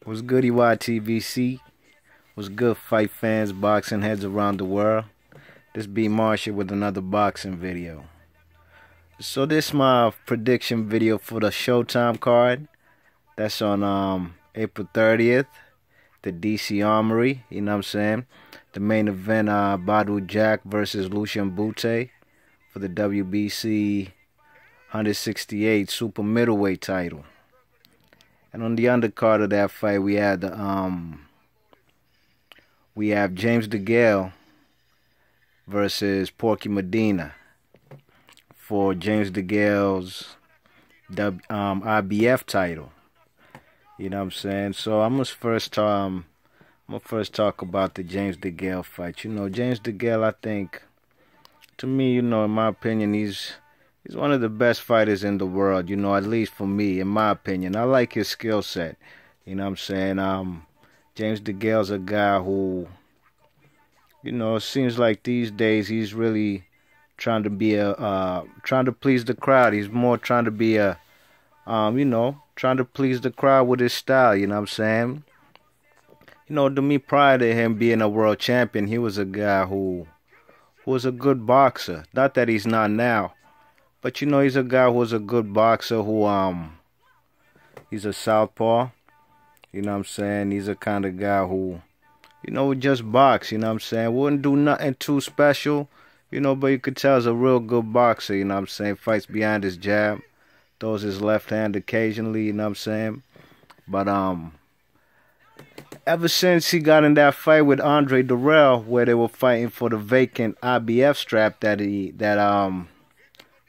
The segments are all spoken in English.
What's good, EYTVC? What's good, fight fans, boxing heads around the world? This B Marshall with another boxing video. So this is my prediction video for the Showtime card. That's on April 30th, the DC Armory. You know what I'm saying? The main event, Badou Jack versus Lucian Bute for the WBC 168 super middleweight title. And on the undercard of that fight, we had James Degale versus Porky Medina for James Degale's IBF title. You know what I'm saying? So I'm gonna first talk about the James Degale fight. You know, James Degale, I think, to me, you know, in my opinion, he's one of the best fighters in the world, you know, at least for me, in my opinion. I like his skill set. You know what I'm saying? James Degale's a guy who, you know, it seems like these days he's really trying to be trying to please the crowd. He's more trying to be you know, trying to please the crowd with his style, you know what I'm saying? You know, to me, prior to him being a world champion, he was a guy who was a good boxer. Not that he's not now. But, you know, he's a guy who was a good boxer who, he's a southpaw. You know what I'm saying? He's a kind of guy who, you know, would just box, you know what I'm saying? Wouldn't do nothing too special, you know, but you could tell he's a real good boxer, you know what I'm saying? Fights behind his jab, throws his left hand occasionally, you know what I'm saying? But, ever since he got in that fight with Andre Dirrell, where they were fighting for the vacant IBF strap that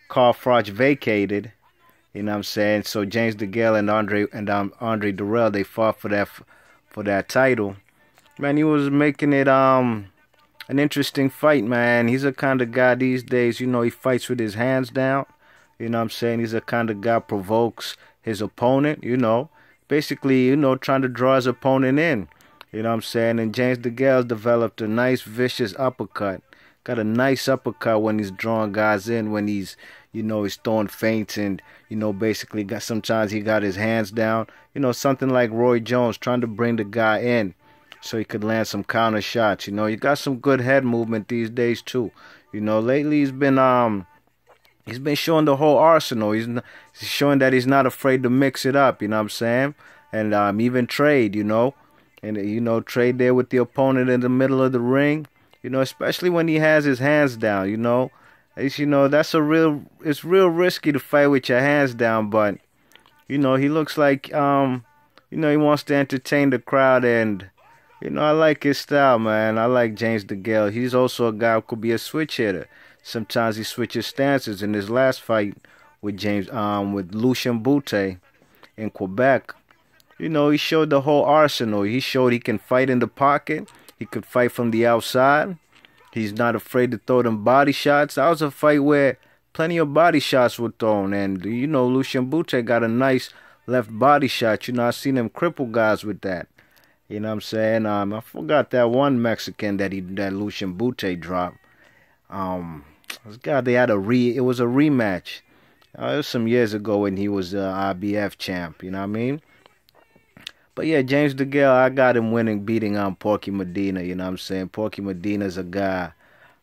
Carl Froch vacated, you know what I'm saying? So James Degale and Andre Dirrell, they fought for that title. Man, he was making it an interesting fight, man. He's a kind of guy these days, you know, he fights with his hands down. You know what I'm saying? He's a kind of guy provokes his opponent, you know. Basically, you know, trying to draw his opponent in. You know what I'm saying? And James Degale developed a nice vicious uppercut. Got a nice uppercut when he's drawing guys in, when he's, you know, he's throwing feints and, you know, basically sometimes he got his hands down. You know, something like Roy Jones trying to bring the guy in so he could land some counter shots. You know, you got some good head movement these days too. You know, lately he's been showing the whole arsenal. He's showing that he's not afraid to mix it up, you know what I'm saying? And even trade, you know. And, you know, trade there with the opponent in the middle of the ring. You know, especially when he has his hands down, you know. It's, you know, it's real risky to fight with your hands down, but, you know, he looks like, you know, he wants to entertain the crowd, and, you know, I like his style, man. I like James Degale. He's also a guy who could be a switch hitter. Sometimes he switches stances. In his last fight with with Lucian Bute in Quebec, you know, he showed the whole arsenal. He showed he can fight in the pocket. He could fight from the outside. He's not afraid to throw them body shots. That was a fight where plenty of body shots were thrown. And, you know, Lucian Bute got a nice left body shot. You know, I seen him cripple guys with that. You know what I'm saying? I forgot that one Mexican that Lucian Bute dropped. This guy, it was a rematch. It was some years ago when he was the IBF champ. You know what I mean? But yeah, James Degale, I got him beating Porky Medina, you know what I'm saying? Porky Medina's a guy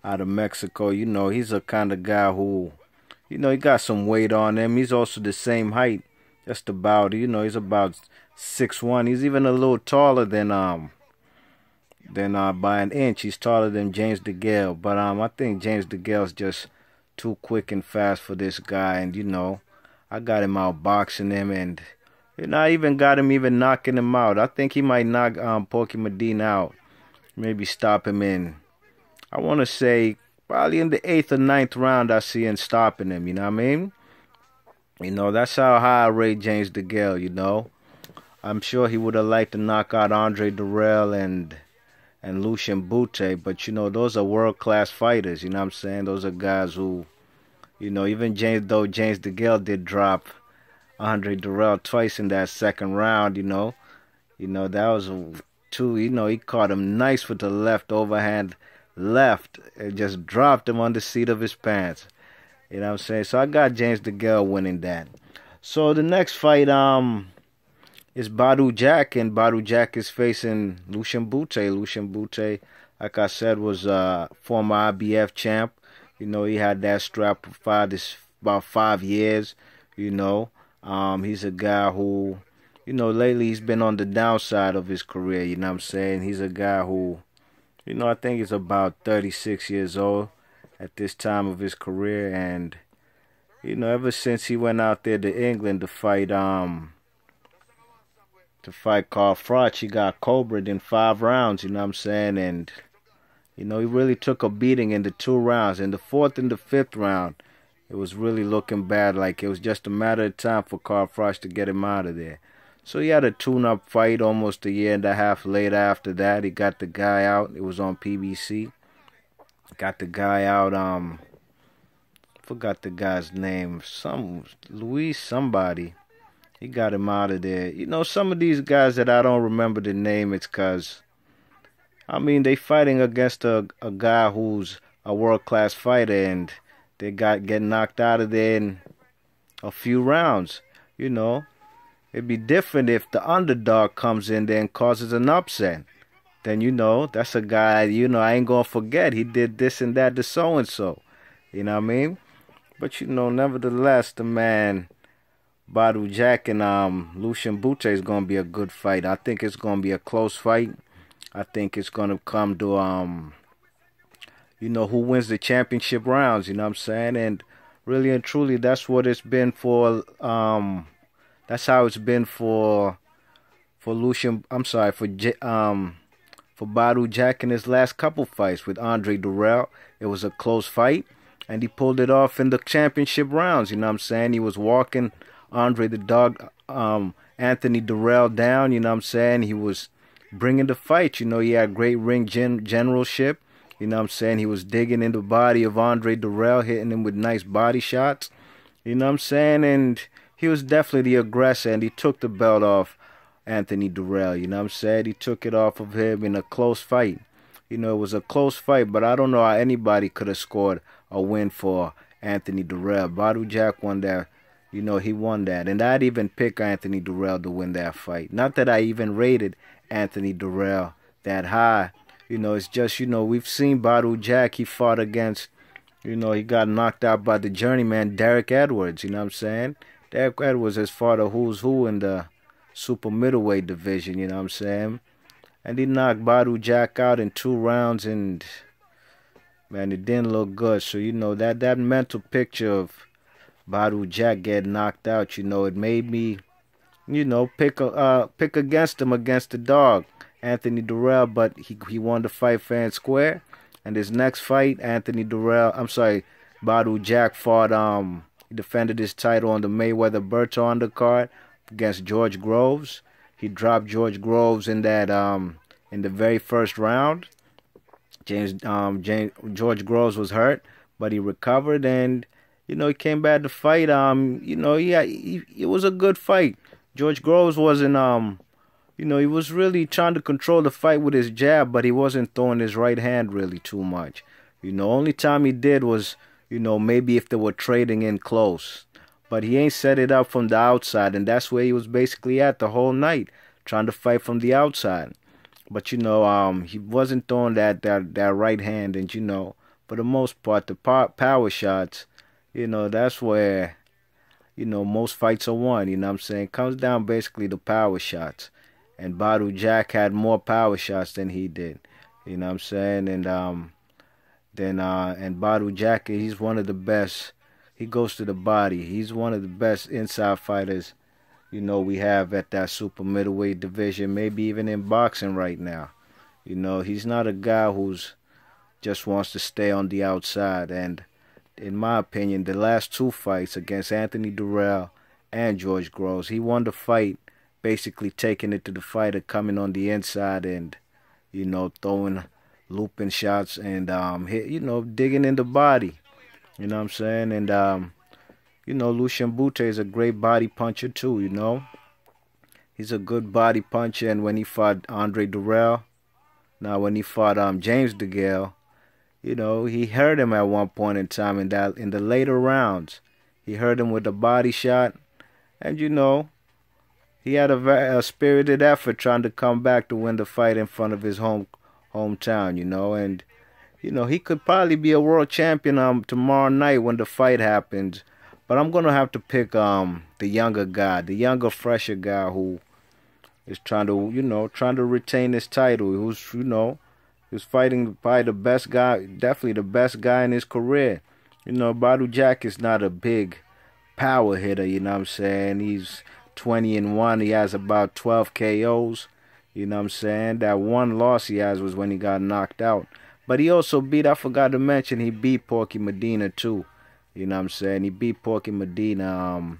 out of Mexico, you know, he's a kind of guy who, you know, he got some weight on him. He's also the same height, just about, you know, he's about 6'1". He's even a little taller than by an inch. He's taller than James Degale. But I think James Degale's just too quick and fast for this guy, and, you know, I got him outboxing him, and, you know, I even got him knocking him out. I think he might knock Porky Medina out. Maybe stop him in, I want to say, probably in the 8th or 9th round I see him stopping him, you know what I mean? You know, that's how high I rate James Degale, you know. I'm sure he would have liked to knock out Andre Dirrell and Lucian Bute, but, you know, those are world-class fighters, you know what I'm saying? Those are guys who, you know, even James Degale did drop Andre Dirrell twice in that second round, you know. You know, that was you know, he caught him nice with the left overhand left and just dropped him on the seat of his pants. You know what I'm saying? So I got James Degale winning that. So the next fight, it's Badou Jack, and Badou Jack is facing Lucian Bute. Lucian Bute, like I said, was a former IBF champ. You know, he had that strap for about 5 years. You know, he's a guy who, you know, lately he's been on the downside of his career. You know what I'm saying? He's a guy who, you know, I think he's about 36 years old at this time of his career, and you know, ever since he went out there to England to fight Carl Froch, he got cobraed in 5 rounds, you know what I'm saying? And, you know, he really took a beating in the 2 rounds. In the 4th and the 5th round, it was really looking bad. Like, it was just a matter of time for Carl Froch to get him out of there. So he had a tune-up fight almost a year and a half later after that. He got the guy out. It was on PBC. Got the guy out, forgot the guy's name. Luis somebody. He got him out of there. You know, some of these guys that I don't remember the name, it's because, I mean, they fighting against a guy who's a world-class fighter, and they get knocked out of there in a few rounds. You know, it'd be different if the underdog comes in there and causes an upset. Then, you know, that's a guy, you know, I ain't gonna forget. He did this and that to so-and-so. You know what I mean? But, you know, nevertheless, the man Badou Jack and Lucian Bute is going to be a good fight. I think it's going to be a close fight. I think it's going to come to, you know, who wins the championship rounds, you know what I'm saying? And really and truly, that's what it's been for, that's how it's been for Badou Jack in his last couple fights with Andre Dirrell. It was a close fight, and he pulled it off in the championship rounds, you know what I'm saying? He was walking Andre the Dog, Anthony Dirrell down, you know what I'm saying? He was bringing the fight, you know, he had great ring generalship, you know what I'm saying? He was digging in the body of Andre Dirrell, hitting him with nice body shots, you know what I'm saying? And he was definitely the aggressor, and he took the belt off Anthony Dirrell, you know what I'm saying? He took it off of him in a close fight. You know, it was a close fight, but I don't know how anybody could have scored a win for Anthony Dirrell. Badou Jack won that. You know, he won that. And I'd even pick Anthony Dirrell to win that fight. Not that I even rated Anthony Dirrell that high. You know, it's just, you know, we've seen Badou Jack. He fought against, you know, he got knocked out by the journeyman Derek Edwards. You know what I'm saying? Derek Edwards has fought a who's who in the super middleweight division. You know what I'm saying? And he knocked Badou Jack out in 2 rounds, and, man, it didn't look good. So, you know, that mental picture of Badou Jack getting knocked out, you know, it made me, you know, pick against him, against the dog, Anthony Dirrell, but he won the fight fair and square. And his next fight, Badou Jack fought, he defended his title on the Mayweather-Berto undercard against George Groves. He dropped George Groves in that in the very first round. George Groves was hurt, but he recovered, and you know, he came back to fight. You know, it was a good fight. George Groves wasn't you know, he was really trying to control the fight with his jab, but he wasn't throwing his right hand really too much. You know, only time he did was, you know, maybe if they were trading in close. But he ain't set it up from the outside, and that's where he was basically at the whole night, trying to fight from the outside. But, you know, he wasn't throwing that right hand, and, you know, for the most part, the power shots, you know, that's where, you know, most fights are won, you know what I'm saying? It comes down basically to power shots. And Badou Jack had more power shots than he did, you know what I'm saying? And, and Badou Jack, he's one of the best. He goes to the body. He's one of the best inside fighters, you know, we have at that super middleweight division, maybe even in boxing right now. You know, he's not a guy who's just wants to stay on the outside. And in my opinion, the last 2 fights against Anthony Dirrell and George Groves, he won the fight basically taking it to the fighter, coming on the inside and, you know, throwing looping shots and, you know, digging in the body. You know what I'm saying? And, you know, Lucian Bute is a great body puncher too, you know. He's a good body puncher. And when he fought Andre Dirrell, when he fought James Degale, you know, he hurt him at one point in time in the later rounds. He hurt him with a body shot. And, you know, he had a spirited effort trying to come back to win the fight in front of his hometown, and he could probably be a world champion tomorrow night when the fight happens. But I'm gonna have to pick the younger guy, the younger, fresher guy who is trying to retain his title. Who's fighting probably the best guy, definitely the best guy in his career. Badou Jack is not a big power hitter, you know what I'm saying? He's 20-1. He has about 12 KOs. You know what I'm saying? That one loss he has was when he got knocked out. But he also I forgot to mention, he beat Porky Medina too. You know what I'm saying? He beat Porky Medina a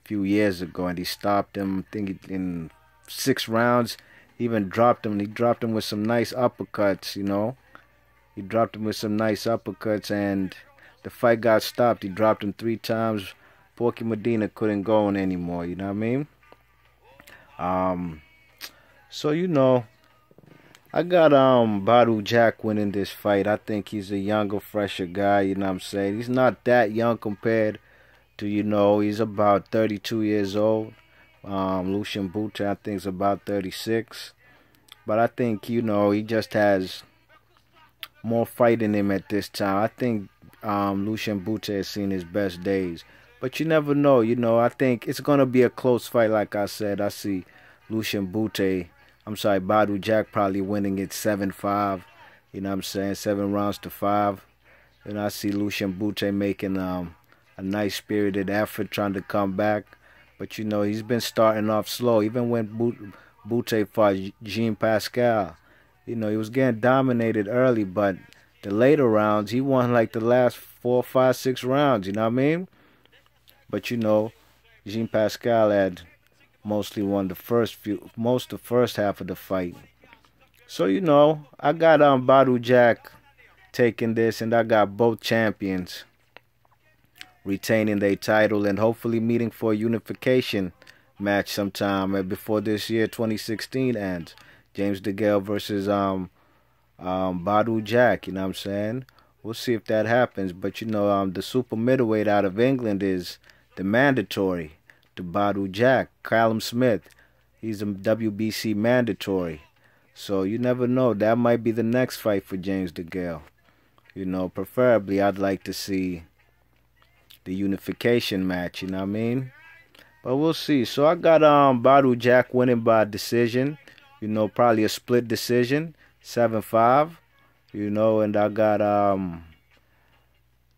few years ago, and he stopped him, I think, in 6 rounds. He even dropped him. He dropped him with some nice uppercuts, He dropped him with some nice uppercuts, and the fight got stopped. He dropped him 3 times. Porky Medina couldn't go on anymore, you know what I mean? So, I got Badou Jack winning this fight. I think he's a younger, fresher guy, you know what I'm saying? He's not that young compared to, he's about 32 years old. Lucian Bute, I think, is about 36. But I think, he just has more fight in him at this time. I think Lucian Bute has seen his best days. But you never know, I think it's going to be a close fight, like I said. I see Badou Jack probably winning it 7-5. You know what I'm saying? 7 rounds to 5. And I see Lucian Bute making a nice spirited effort trying to come back. But, he's been starting off slow. Even when Bute fought Jean Pascal, he was getting dominated early. But the later rounds, he won like the last 4, 5, 6 rounds. You know what I mean? But, Jean Pascal had mostly won the first half of the fight. So, I got Badou Jack taking this, and I got both champions retaining their title and hopefully meeting for a unification match sometime before this year, 2016 ends. James Degale versus Badou Jack, you know what I'm saying? We'll see if that happens. But, the super middleweight out of England is the mandatory to Badou Jack, Callum Smith. He's a WBC mandatory. So you never know. That might be the next fight for James Degale. Preferably I'd like to see the unification match, you know what I mean? But we'll see. So I got Badou Jack winning by decision. Probably a split decision, 7-5. And I got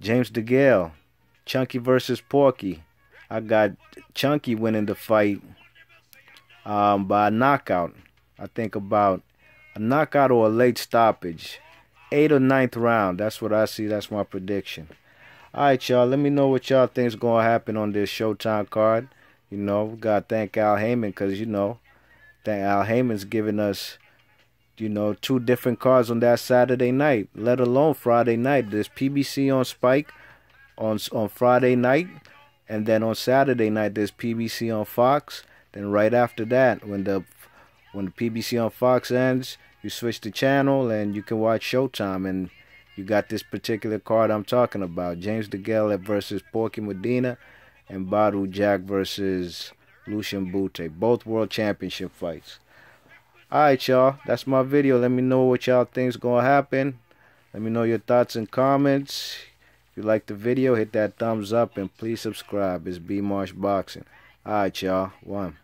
James Degale, Chunky versus Porky. I got Chunky winning the fight by a knockout. I think about a knockout or a late stoppage. 8th or 9th round. That's what I see. That's my prediction. Alright, y'all. Let me know what y'all think is going to happen on this Showtime card. We got to thank Al Heyman because, Al Heyman's giving us, 2 different cards on that Saturday night, let alone Friday night. There's PBC on Spike on Friday night. And then on Saturday night, there's PBC on Fox. Then right after that, when the PBC on Fox ends, you switch the channel and you can watch Showtime. And you got this particular card I'm talking about. James Degale versus Porky Medina and Badou Jack versus Lucian Bute. Both world championship fights. Alright, y'all. That's my video. Let me know what y'all think is going to happen. Let me know your thoughts and comments. If you like the video, hit that thumbs up and please subscribe. It's B Marsh Boxing. Alright, y'all. 1.